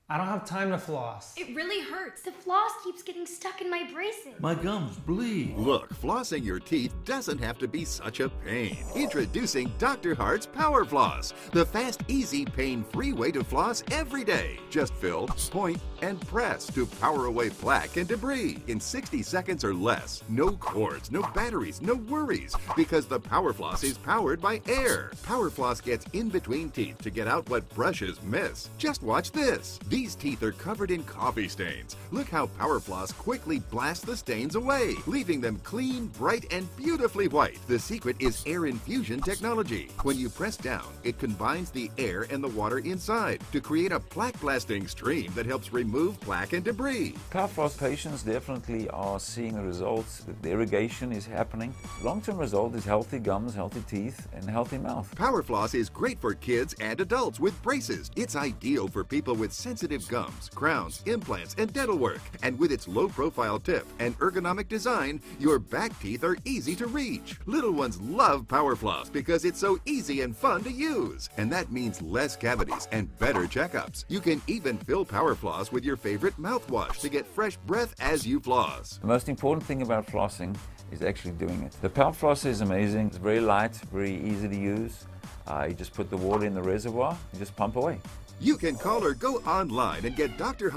I don't have time to floss. It really hurts. The floss keeps getting stuck in my braces. My gums bleed. Look, flossing your teeth doesn't have to be such a pain. Introducing Dr. Hart's Power Floss, the fast, easy, pain-free way to floss every day. Just fill, point, and press to power away plaque and debris in 60 seconds or less. No cords, no batteries, no worries, because the Power Floss is powered by air. Power Floss gets in between teeth to get out what brushes miss. Just watch this. These teeth are covered in coffee stains. Look how Power Floss quickly blasts the stains away, leaving them clean, bright, and beautifully white. The secret is air infusion technology. When you press down, it combines the air and the water inside to create a plaque-blasting stream that helps remove plaque and debris. Power Floss patients definitely are seeing the results. The irrigation is happening. Long-term result is healthy gums, healthy teeth, and healthy mouth. Power Floss is great for kids and adults with braces. It's ideal for people with sensitive gums, crowns, implants, and dental work. And with its low-profile tip and ergonomic design, your back teeth are easy to reach. Little ones love Power Floss because it's so easy and fun to use. And that means less cavities and better checkups. You can even fill Power Floss with your favorite mouthwash to get fresh breath as you floss. The most important thing about flossing is actually doing it. The Power Floss is amazing. It's very light, very easy to use. You just put the water in the reservoir and just pump away. You can call or go online and get Dr.